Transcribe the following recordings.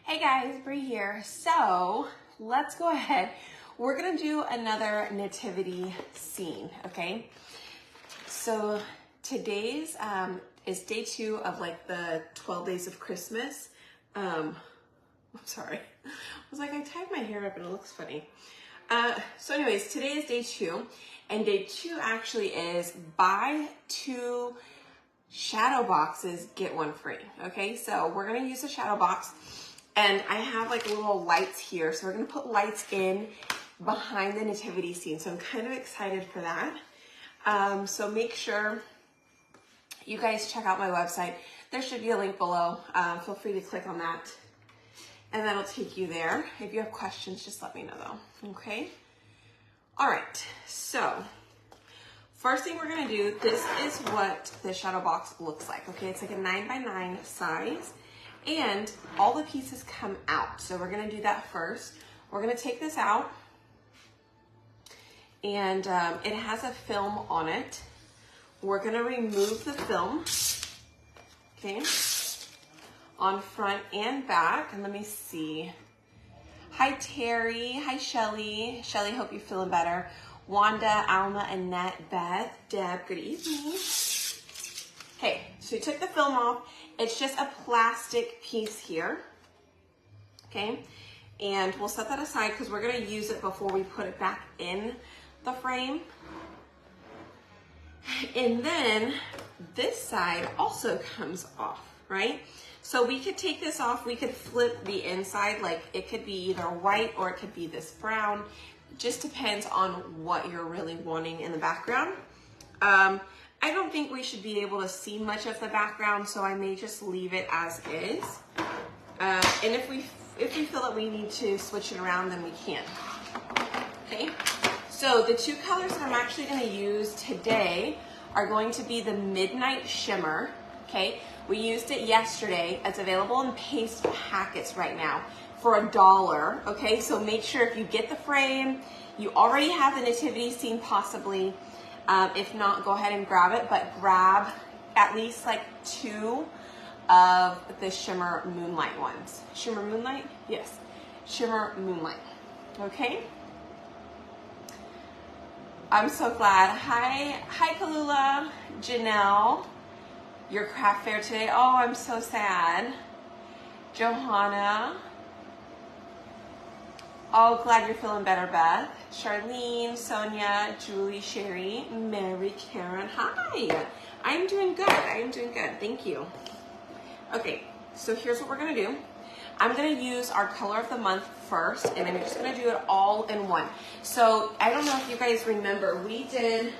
Hey guys, Bree here. So let's go ahead. We're gonna do another nativity scene, okay? So today's is day 2 of like the 12 days of Christmas. I'm sorry. I was like, I tied my hair up and it looks funny. So anyways, today is day 2, and day 2 actually is buy 2 shadow boxes, get 1 free. Okay, so we're gonna use a shadow box, and I have like little lights here, so we're gonna put lights in behind the nativity scene. So I'm kind of excited for that. So make sure you guys check out my website. There should be a link below. Feel free to click on that, and that'll take you there. If you have questions, just let me know though. Okay. All right. So first thing we're gonna do, this is what the shadow box looks like, okay? It's like a 9x9 size, and all the pieces come out. So we're gonna do that first. We're gonna take this out, and it has a film on it. We're gonna remove the film, okay? On front and back, and let me see. Hi Terry, hi Shelly. Shelly, hope you're feeling better. Wanda, Alma, Annette, Beth, Deb, good evening. Okay, so we took the film off. It's just a plastic piece here, okay? And we'll set that aside because we're gonna use it before we put it back in the frame. And then this side also comes off, right? So we could take this off, we could flip the inside, like it could be either white or it could be this brown. Just depends on what you're really wanting in the background. I don't think we should be able to see much of the background, so I may just leave it as is. And if we feel that we need to switch it around, then we can. Okay. So the 2 colors that I'm actually going to use today are going to be the Midnight Shimmer. Okay. We used it yesterday. It's available in paste packets right now for $1, okay? So make sure if you get the frame, you already have the nativity scene possibly. If not, go ahead and grab it, but grab at least like 2 of the Shimmer Moonlight ones. Shimmer Moonlight? Yes, Shimmer Moonlight, okay? I'm so glad. Hi Kalula, Janelle, your craft fair today. Oh, I'm so sad. Johanna. Oh, glad you're feeling better, Beth. Charlene, Sonia, Julie, Sherry, Mary, Karen. Hi. I'm doing good. I am doing good. Thank you. Okay, so here's what we're going to do. I'm going to use our color of the month first, and I'm just going to do it all in one. So I don't know if you guys remember, we did,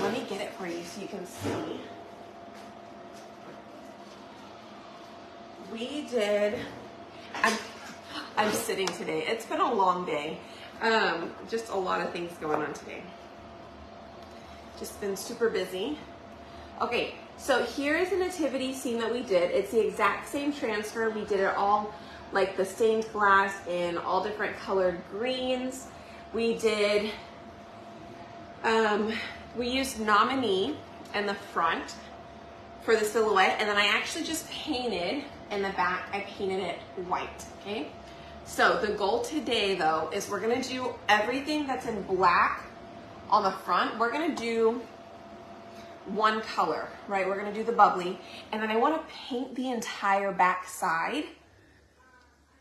let me get it for you so you can see. We did, I'm sitting today. It's been a long day. Just a lot of things going on today. Just been super busy. Okay, so here is the nativity scene that we did. It's the exact same transfer. We did it all like the stained glass in all different colored greens. We did, we used Nominee in the front for the silhouette, and then I actually just painted in the back, I painted it white, okay? So the goal today though is we're gonna do everything that's in black on the front. We're gonna do one color, right? We're gonna do the bubbly, and then I wanna paint the entire back side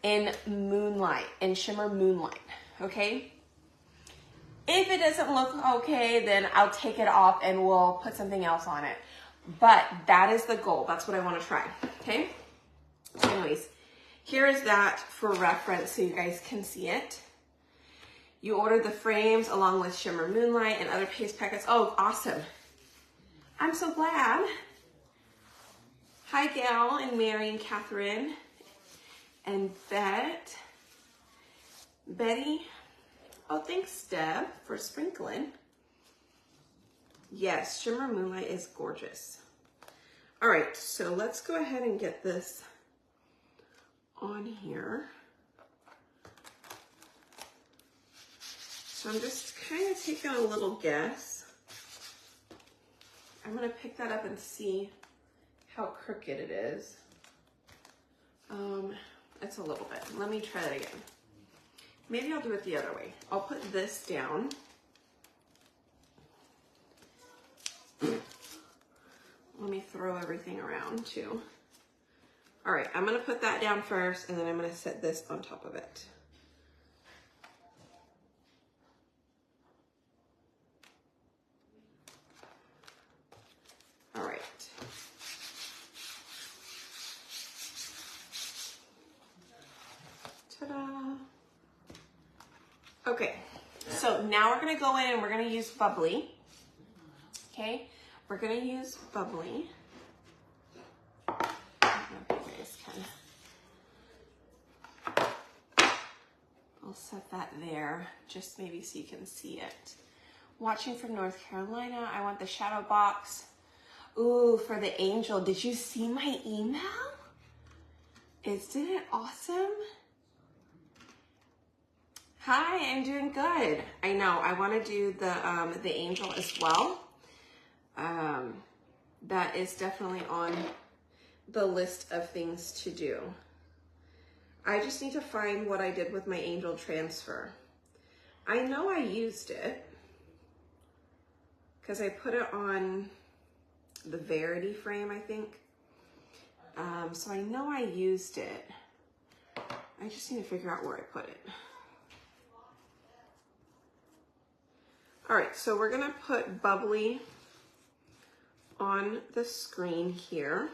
in Moonlight, in Shimmer Moonlight, okay? If it doesn't look okay, then I'll take it off and we'll put something else on it. But that is the goal. That's what I wanna try, okay? So anyways, here is that for reference so you guys can see it. You ordered the frames along with Shimmer Moonlight and other paste packets. Oh, awesome. I'm so glad. Hi, Gail and Mary and Catherine and Betty. Oh, thanks, Deb, for sprinkling. Yes, Shimmer Moonlight is gorgeous. All right, so let's go ahead and get this on here. So I'm just kind of taking a little guess. I'm gonna pick that up and see how crooked it is. It's That's a little bit. Let me try that again. Maybe I'll do it the other way. I'll put this down. Let me throw everything around too. All right, I'm gonna put that down first and then I'm gonna set this on top of it. All right. Ta-da. Okay, so now we're gonna go in and we're gonna use bubbly. Okay, we're gonna use bubbly. I don't know if you guys can. I'll set that there, just maybe so you can see it. Watching from North Carolina, I want the shadow box. Ooh, for the angel. Did you see my email? Isn't it awesome? Hi, I'm doing good. I know, I want to do the angel as well. That is definitely on the list of things to do. I just need to find what I did with my angel transfer. I know I used it because I put it on the Verity frame, I think. So I know I used it. I just need to figure out where I put it. All right, so we're gonna put bubbly on the screen here.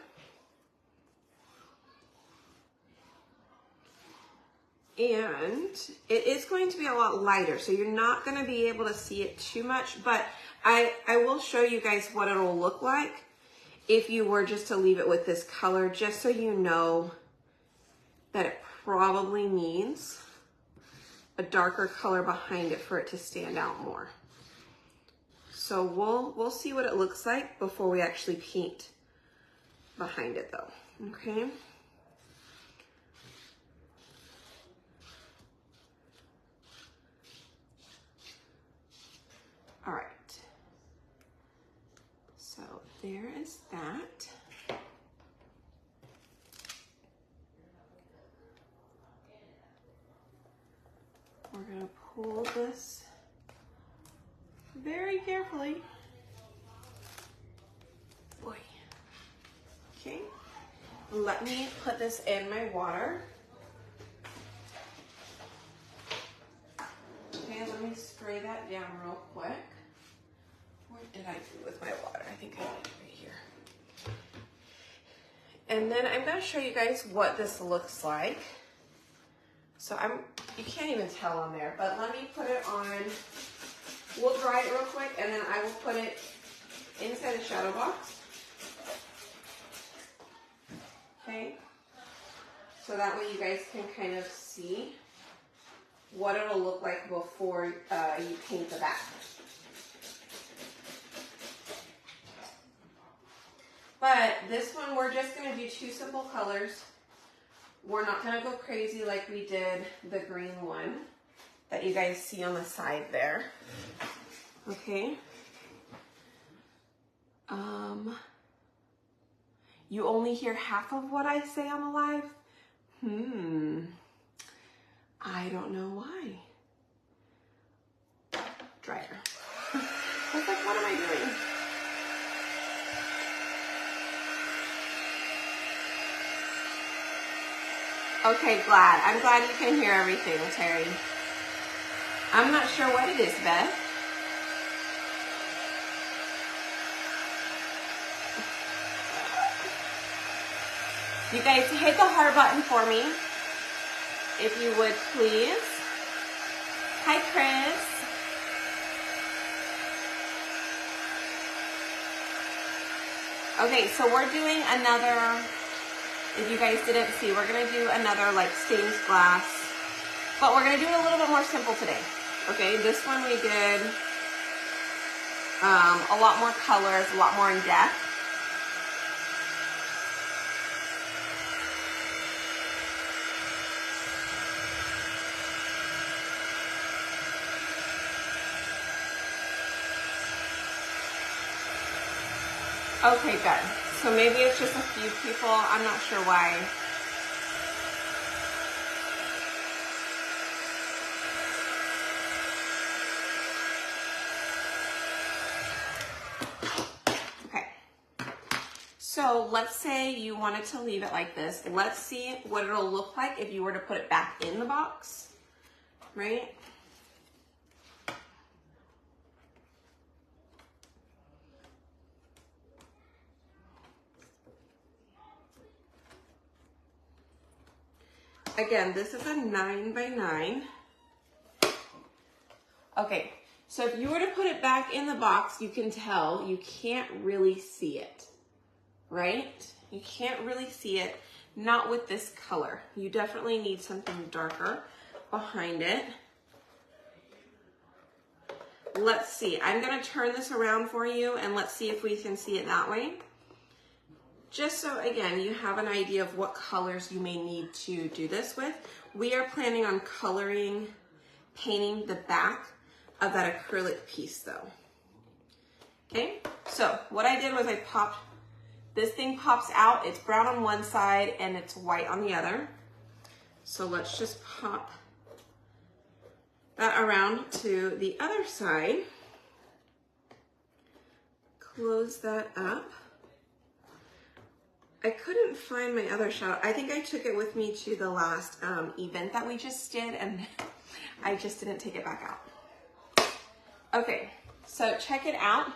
And it is going to be a lot lighter, so you're not gonna be able to see it too much, but I will show you guys what it'll look like if you were just to leave it with this color, just so you know that it probably needs a darker color behind it for it to stand out more. So we'll see what it looks like before we actually paint behind it though, okay? All right, so there is that. We're gonna pull this very carefully. Boy. Okay, let me put this in my water. Okay, let me spray that down real quick. What did I do with my water? I think I did it right here. And then I'm gonna show you guys what this looks like. So you can't even tell on there, but let me put it on. We'll dry it real quick and then I will put it inside the shadow box. Okay, so that way you guys can kind of see what it'll look like before you paint the back. But this one, we're just gonna do two simple colors. We're not gonna go crazy like we did the green one that you guys see on the side there. Okay. You only hear half of what I say on the live? I don't know why. Dryer. I was like, what am I doing? Okay, I'm glad you can hear everything, Terry. I'm not sure what it is, Beth. You guys hit the heart button for me, if you would please. Hi, Chris. Okay, so we're doing another, if you guys didn't see, we're gonna do another like stained glass, but we're gonna do it a little bit more simple today. Okay, this one we did a lot more colors, a lot more in depth. Okay, good. So maybe it's just a few people. I'm not sure why. So let's say you wanted to leave it like this. Let's see what it'll look like if you were to put it back in the box, right? Again, this is a 9x9. Okay, so if you were to put it back in the box, you can tell you can't really see it, right? You can't really see it, not with this color. You definitely need something darker behind it. Let's see, I'm gonna turn this around for you and let's see if we can see it that way. Just so, again, you have an idea of what colors you may need to do this with. We are planning on painting the back of that acrylic piece though. Okay, so what I did was I popped, this thing pops out, it's brown on one side and it's white on the other. So let's just pop that around to the other side. Close that up. I couldn't find my other shadow. I think I took it with me to the last event that we just did and I just didn't take it back out. Okay, so check it out.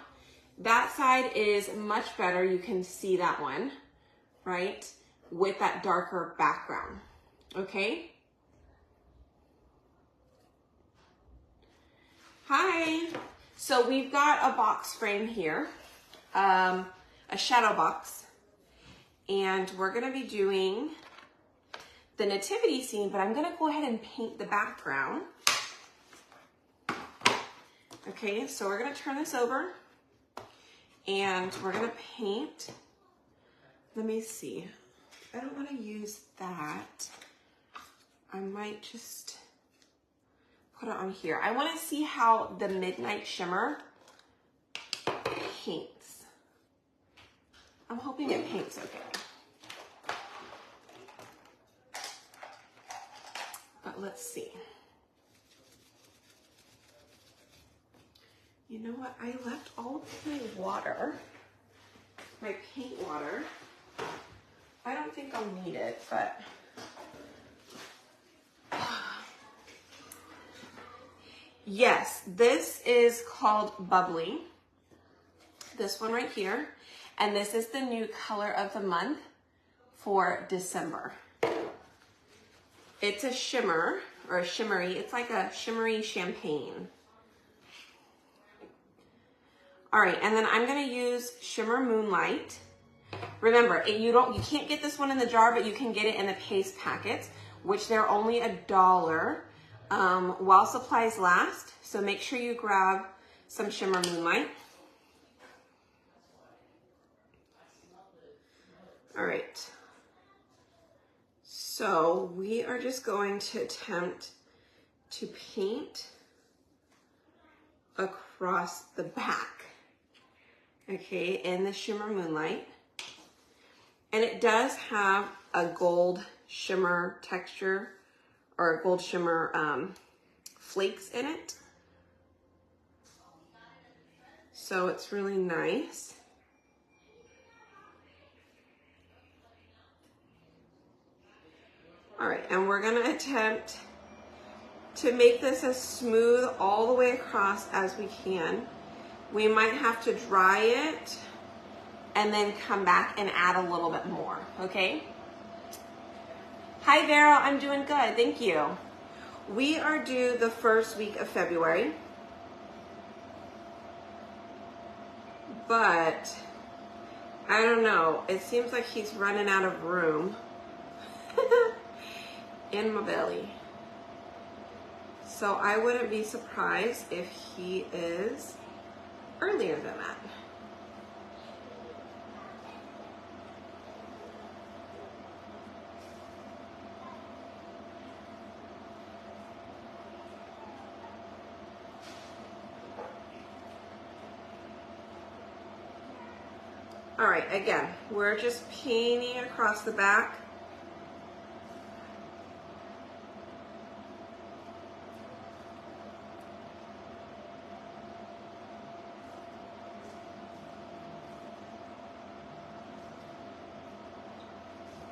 That side is much better. You can see that one, right? With that darker background, okay? Hi, so we've got a box frame here, a shadow box. And we're gonna be doing the nativity scene, but I'm gonna go ahead and paint the background. Okay, so we're gonna turn this over and we're gonna paint. Let me see. I don't wanna use that. I might just put it on here. I wanna see how the midnight shimmer paints. I'm hoping it paints okay. But let's see. You know what? I left all of my water, my paint water. I don't think I'll need it, but yes, this is called Bubbly. This one right here. And this is the new color of the month for December. It's a shimmer, or a shimmery. It's like a shimmery champagne. All right, and then I'm gonna use Shimmer Moonlight. Remember, you can't get this one in the jar, but you can get it in the paste packets, which they're only $1 while supplies last. So make sure you grab some Shimmer Moonlight. All right, so we are just going to attempt to paint across the back, okay, in the Shimmer Moonlight. And it does have a gold shimmer texture or gold shimmer flakes in it. So it's really nice. All right, and we're gonna attempt to make this as smooth all the way across as we can. We might have to dry it and then come back and add a little bit more, okay? Hi Vera, I'm doing good, thank you. We are due the first week of February, but I don't know, it seems like he's running out of room in my belly. So I wouldn't be surprised if he is earlier than that. All right, again, we're just painting across the back.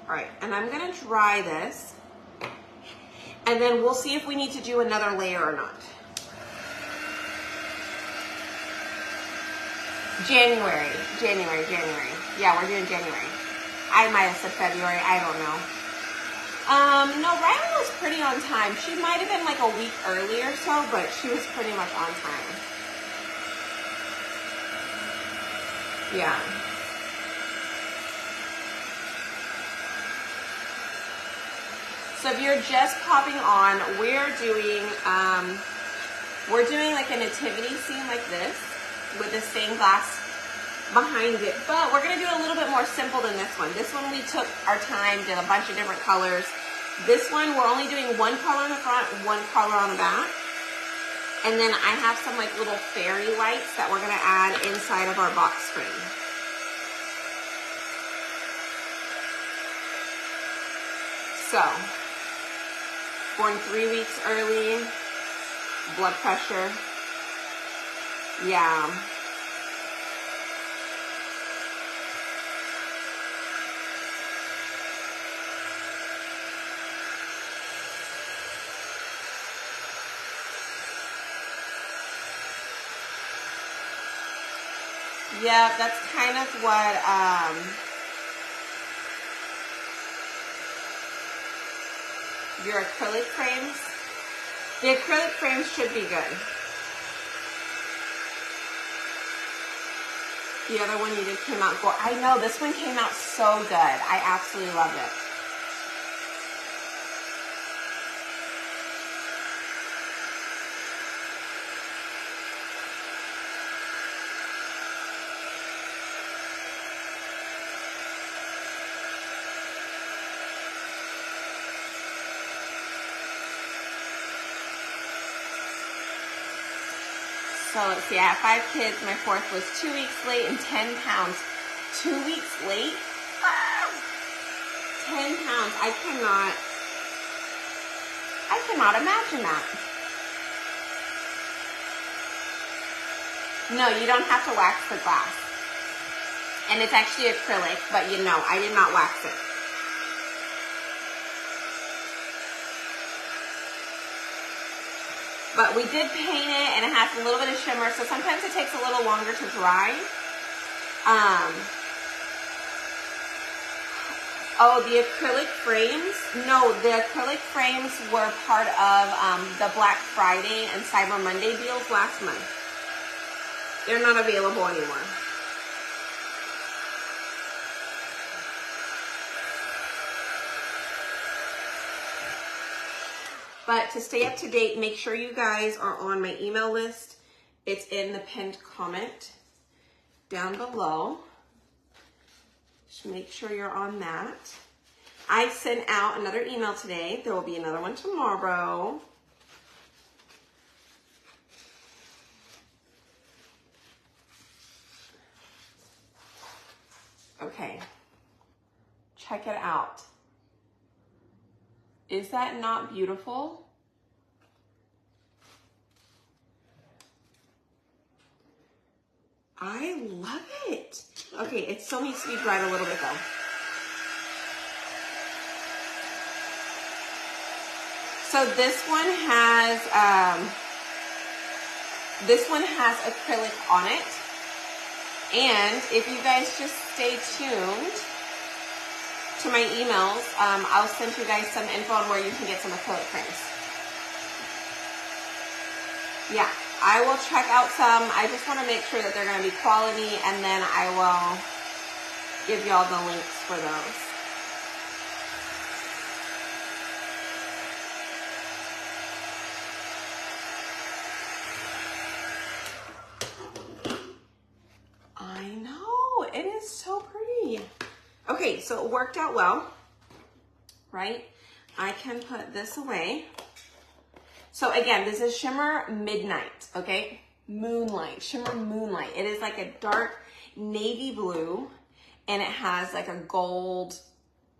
All right, and I'm gonna dry this, and then we'll see if we need to do another layer or not. January. Yeah, we're doing January. I might have said February, I don't know. No, Rylan was pretty on time. She might have been like a week early or so, but she was pretty much on time. Yeah. So if you're just popping on, we're doing like a nativity scene like this with the stained glass behind it, but we're gonna do it a little bit more simple than this one. This one we took our time, did a bunch of different colors. This one we're only doing one color on the front, one color on the back. And then I have some like little fairy lights that we're gonna add inside of our box frame. So, born 3 weeks early, blood pressure, yeah. Yeah, that's kind of what, your acrylic frames. The acrylic frames should be good. The other one you did came out gold. I know, this one came out so good. I absolutely loved it. So let's see, I have 5 kids. My 4th was 2 weeks late and 10 pounds. 2 weeks late? 10 pounds. I cannot imagine that. No, you don't have to wax the glass. And it's actually acrylic, but you know, I did not wax it. But we did paint it, and it has a little bit of shimmer, so sometimes it takes a little longer to dry. Oh, the acrylic frames? No, the acrylic frames were part of the Black Friday and Cyber Monday deals last month. They're not available anymore. But to stay up to date, make sure you guys are on my email list. It's in the pinned comment down below. Just make sure you're on that. I sent out another email today. There will be another one tomorrow. Okay, check it out. Is that not beautiful? I love it. Okay, it still needs to be dried a little bit though. So this one has acrylic on it. And if you guys just stay tuned to my emails, I'll send you guys some info on where you can get some acrylic frames. Yeah, I will check out some. I just want to make sure that they're going to be quality, and then I will give y'all the links for those. I know, it is so pretty. Okay, so it worked out well, right? I can put this away. So again, this is Shimmer Midnight, okay? Moonlight, Shimmer Moonlight. It is like a dark navy blue, and it has like a gold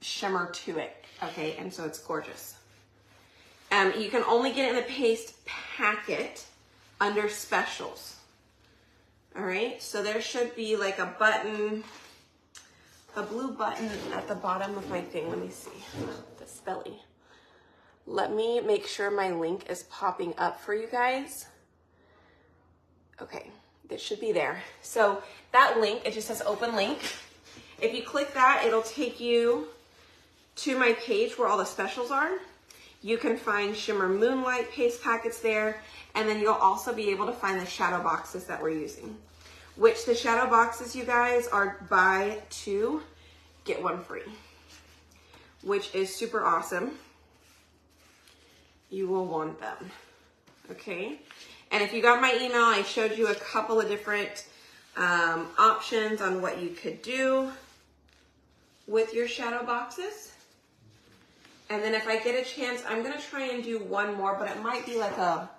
shimmer to it, okay? And so it's gorgeous. You can only get it in the paste packet under specials. All right, so there should be like a button. a blue button at the bottom of my thing. Let me see, this belly. Let me make sure my link is popping up for you guys. Okay, it should be there. So that link, it just says open link. If you click that, it'll take you to my page where all the specials are. You can find Shimmer Moonlight paste packets there, and then you'll also be able to find the shadow boxes that we're using, which the shadow boxes, you guys, are buy two, get one free, which is super awesome. You will want them, okay? And if you got my email, I showed you a couple of different options on what you could do with your shadow boxes. And then if I get a chance, I'm gonna try and do one more, but it might be like a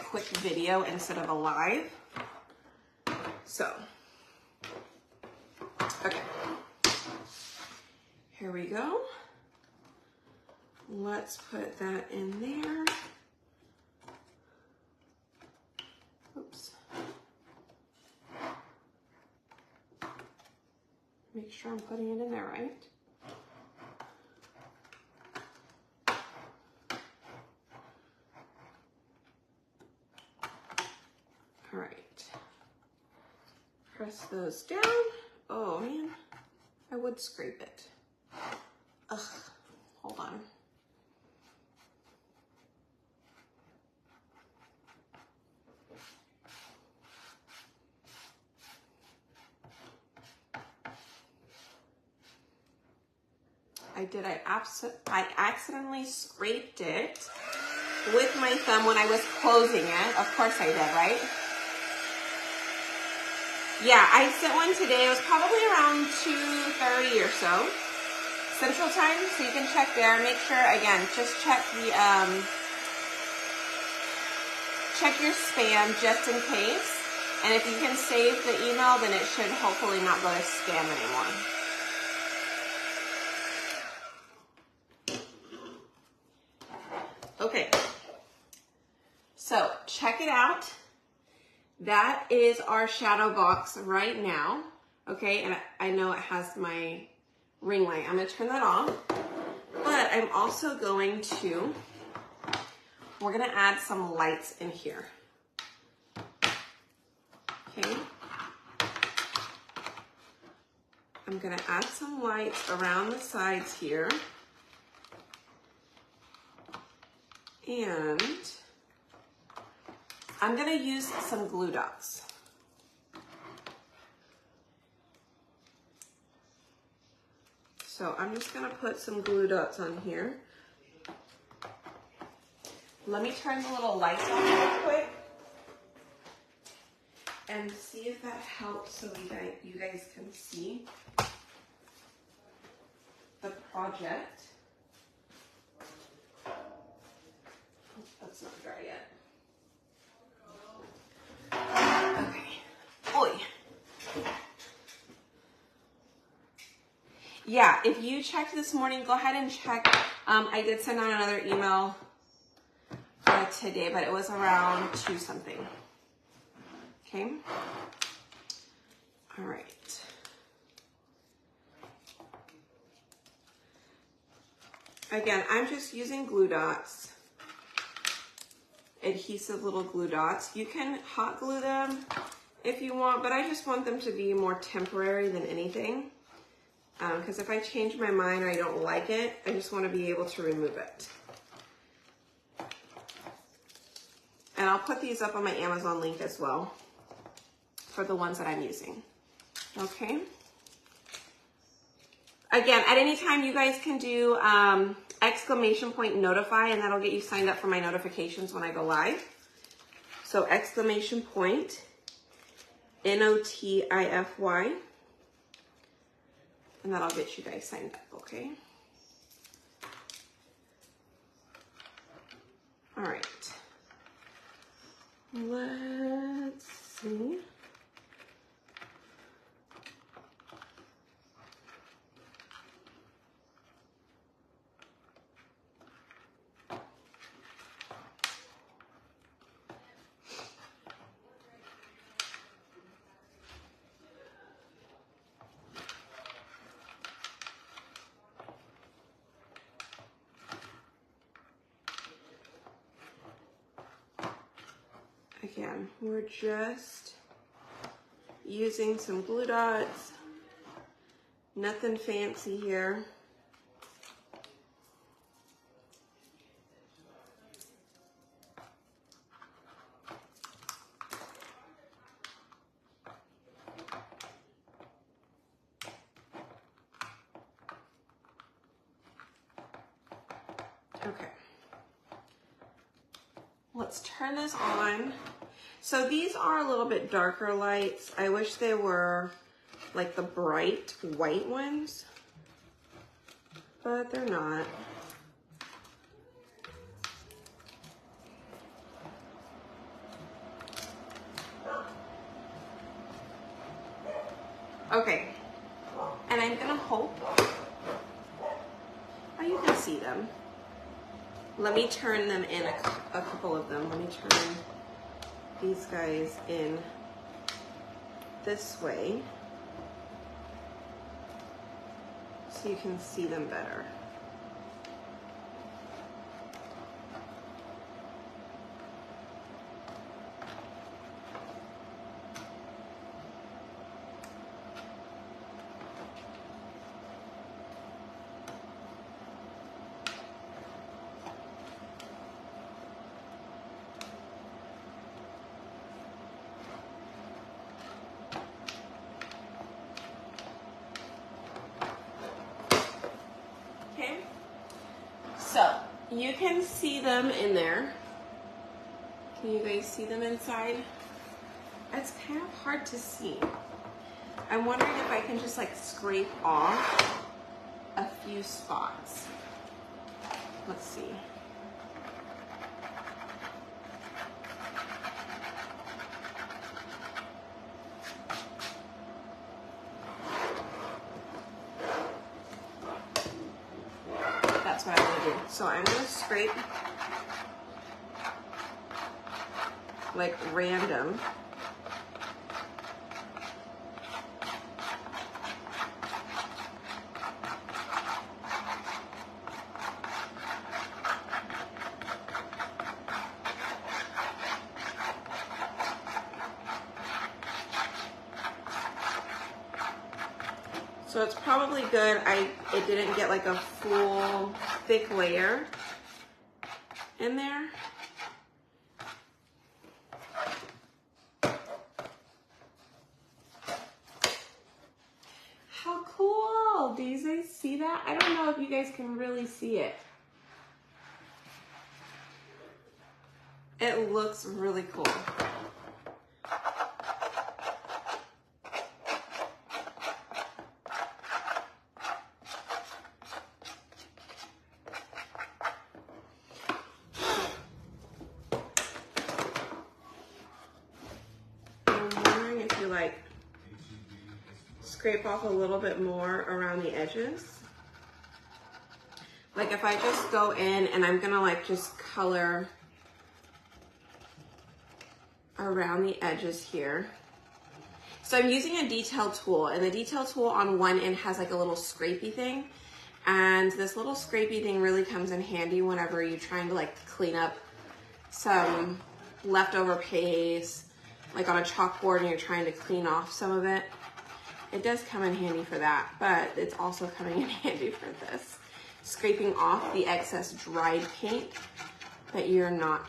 quick video instead of a live. So, okay, here we go. Let's put that in there. Oops. Make sure I'm putting it in there right. All right. Press those down. Oh man, I would scrape it. Ugh, hold on. I accidentally scraped it with my thumb when I was closing it. Of course I did, right? Yeah, I sent one today. It was probably around 2:30 or so Central Time, so you can check there. Make sure, again, just check the check your spam just in case. And if you can save the email, then it should hopefully not go to spam anymore. Okay, so check it out. That is our shadow box right now, okay? And I know it has my ring light. I'm gonna turn that off, but I'm also going to, we're gonna add some lights in here, okay? I'm gonna add some lights around the sides here. And I'm gonna use some glue dots. So I'm just gonna put some glue dots on here. Let me turn the little lights on real quick and see if that helps so you guys can see the project. That's not dry yet. Okay. Oi. Yeah, if you checked this morning, go ahead and check. I did send out another email today, but it was around 2 something. Okay. All right. Again, I'm just using glue dots. Adhesive little glue dots. You can hot glue them if you want, but I just want them to be more temporary than anything. Because if I change my mind or I don't like it, I just want to be able to remove it. And I'll put these up on my Amazon link as well for the ones that I'm using. Okay. Again, at any time you guys can do exclamation point notify, and that'll get you signed up for my notifications when I go live. So exclamation point NOTIFY, and that'll get you guys signed up, okay? All right. Let's see. Again, we're just using some glue dots, nothing fancy here. Okay, let's turn this on. So these are a little bit darker lights. I wish they were like the bright white ones, but they're not. Okay, and I'm gonna hope, oh, you can see them. Let me turn them in, a couple of them. Let me turn these guys in this way so you can see them better. Okay, so you can see them in there. Can you guys see them inside? It's kind of hard to see. I'm wondering if I can just like scrape off a few spots. Let's see. That's what I'm gonna do. So I'm gonna scrape like random. So it's probably good. It didn't get like a full thick layer in there. How cool! Do you guys see that? I don't know if you guys can really see it. It looks really cool. Like scrape off a little bit more around the edges. Like if I just go in and I'm gonna like just color around the edges here. So I'm using a detail tool, and the detail tool on one end has like a little scrapey thing, and this little scrapey thing really comes in handy whenever you're trying to like clean up some leftover paste, like on a chalkboard, and you're trying to clean off some of it. It does come in handy for that, but it's also coming in handy for this. Scraping off the excess dried paint that you're no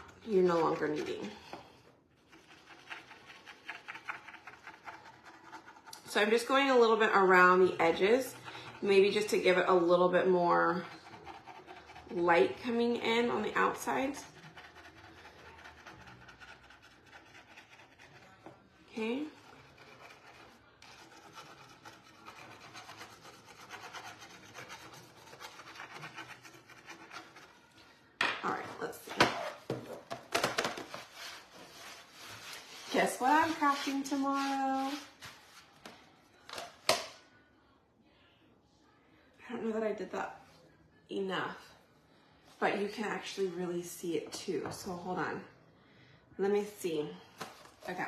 longer needing. So I'm just going a little bit around the edges, maybe just to give it a little bit more light coming in on the outsides. Okay. All right, let's see. Guess what I'm crafting tomorrow? I don't know that I did that enough, but you can actually really see it too. So hold on. Let me see. Okay.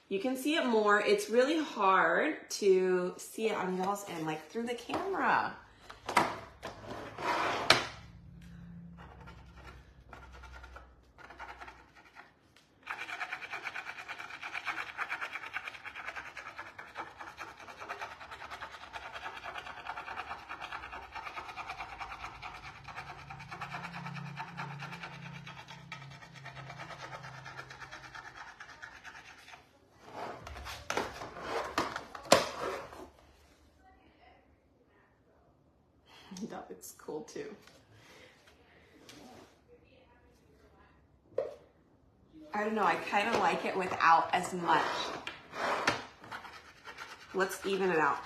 You can see it more. It's really hard to see it on y'all's end, like through the camera. it's cool too. I don't know, I kind of like it without as much. Let's even it out.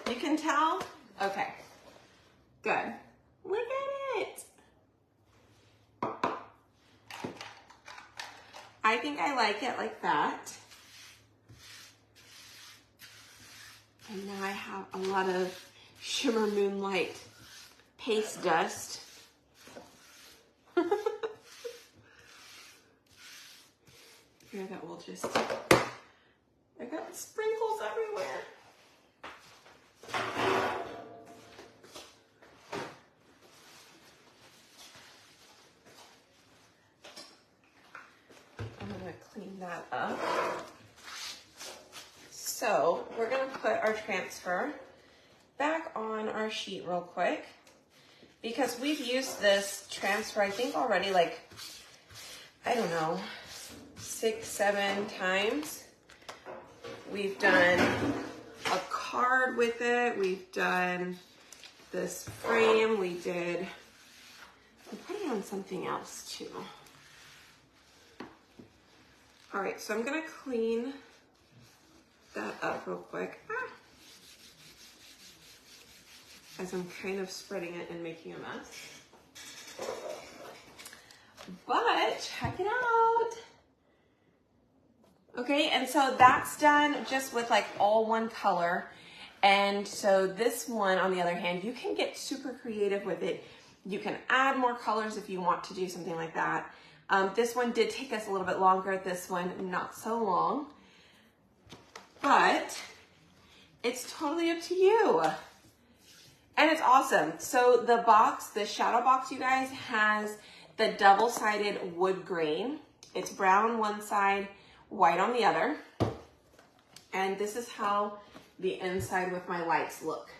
You can tell? Okay, good. Look at it. I think I like it like that. And now I have a lot of shimmer moonlight paste dust. Here, that will just, I got sprinkles everywhere. I'm gonna clean that up. So we're gonna put our transfer back on our sheet real quick because we've used this transfer, I think already like, I don't know, 6-7 times. We've done a card with it. We've done this frame. We put it on something else too. All right, so I'm gonna clean that up real quick. As I'm kind of spreading it and making a mess. But check it out. Okay, and so that's done just with like all one color. And so this one, on the other hand, you can get super creative with it. You can add more colors if you want to do something like that. This one did take us a little bit longer. This one, not so long. But it's totally up to you. And it's awesome. So the box, the shadow box, you guys, has the double-sided wood grain. It's brown on one side, white on the other. And this is how the inside with my lights look.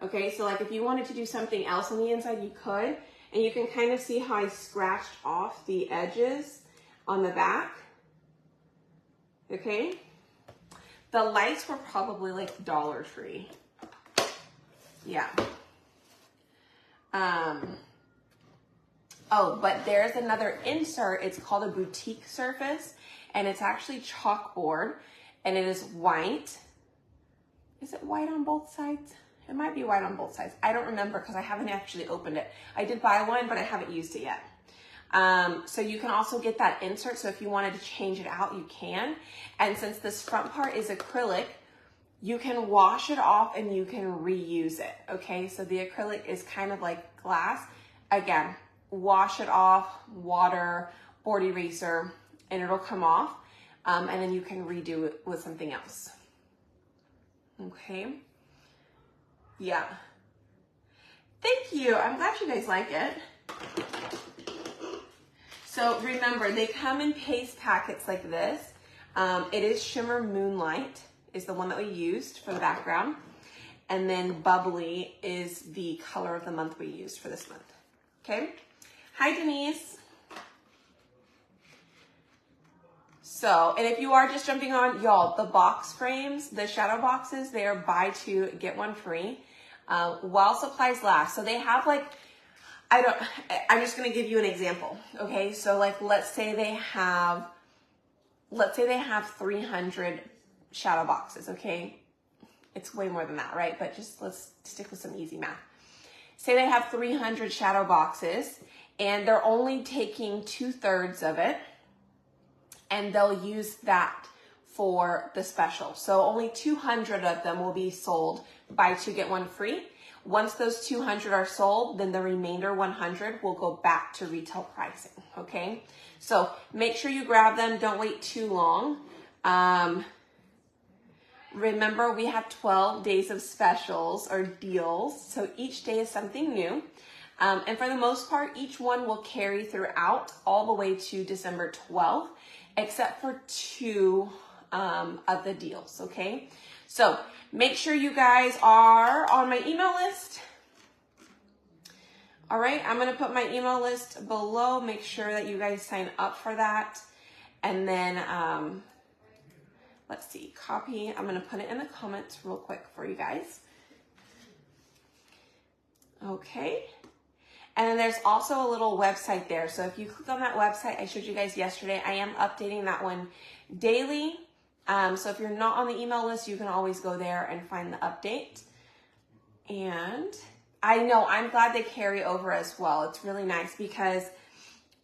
Okay, so like if you wanted to do something else on the inside, you could. And you can kind of see how I scratched off the edges on the back. Okay. The lights were probably like Dollar Tree. Yeah. Oh, but there's another insert. It's called a boutique surface, and it's actually chalkboard, and it is white. Is it white on both sides? It might be white on both sides. I don't remember because I haven't actually opened it. I did buy one, but I haven't used it yet. So you can also get that insert. So if you wanted to change it out, you can. And since this front part is acrylic, you can wash it off and you can reuse it. Okay, so the acrylic is kind of like glass. Again, wash it off, water, board eraser, and it'll come off. And then you can redo it with something else. Okay. Yeah. Thank you. I'm glad you guys like it. So remember, they come in paste packets like this. It is Shimmer Moonlight is the one that we used for the background. And then Bubbly is the color of the month we used for this month. Okay. Hi, Denise. So, and if you are just jumping on, y'all, the box frames, the shadow boxes, they are buy two, get one free, while supplies last. So they have like, I'm just going to give you an example. Okay. So like, let's say they have 300 shadow boxes. Okay. It's way more than that, right? But just let's stick with some easy math. Say they have 300 shadow boxes and they're only taking 2/3 of it, and they'll use that for the special. So only 200 of them will be sold, buy two, get one free. Once those 200 are sold, then the remainder 100 will go back to retail pricing, okay? So make sure you grab them, don't wait too long. Remember, we have 12 days of specials or deals, so each day is something new. And for the most part, each one will carry throughout all the way to December 12th, except for 2 of the deals, okay? So make sure you guys are on my email list. All right, I'm gonna put my email list below. Make sure that you guys sign up for that. And then, let's see, copy. I'm gonna put it in the comments real quick for you guys. Okay. And then there's also a little website there. So if you click on that website, I showed you guys yesterday, I am updating that one daily. So if you're not on the email list, you can always go there and find the update. And I know, I'm glad they carry over as well. It's really nice because,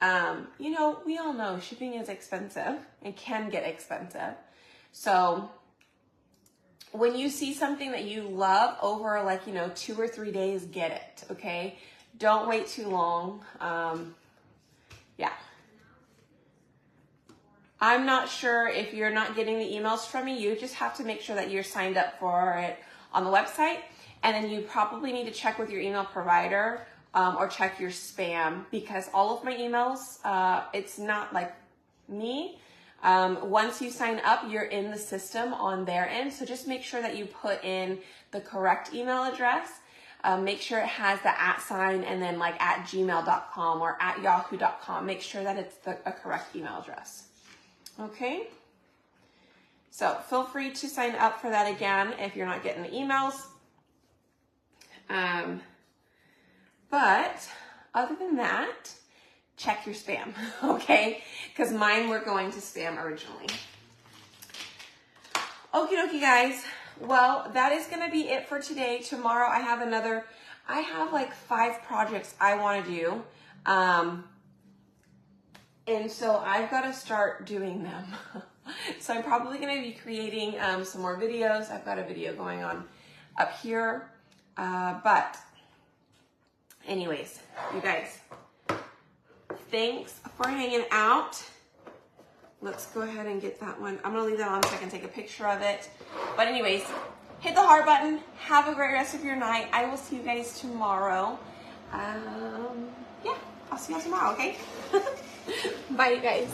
you know, we all know shipping is expensive. It can get expensive. So when you see something that you love over like, you know, 2 or 3 days, get it, okay? Don't wait too long. Yeah. I'm not sure if you're not getting the emails from me. You just have to make sure that you're signed up for it on the website. And then you probably need to check with your email provider or check your spam, because all of my emails, it's not like me. Once you sign up, you're in the system on their end. So just make sure that you put in the correct email address. Make sure it has the @ and then like @gmail.com or @yahoo.com. Make sure that it's a correct email address. Okay. So feel free to sign up for that again if you're not getting the emails. But other than that, check your spam, okay? Because mine were going to spam originally. Okie dokie, guys. Well, that is going to be it for today. Tomorrow I have like 5 projects I want to do. And so I've got to start doing them. So I'm probably going to be creating some more videos. I've got a video going on up here. But anyways, you guys, thanks for hanging out. Let's go ahead and get that one. I'm going to leave that on so I can take a picture of it. But anyways, hit the heart button. Have a great rest of your night. I will see you guys tomorrow. Yeah, I'll see you all tomorrow, okay? Bye, you guys.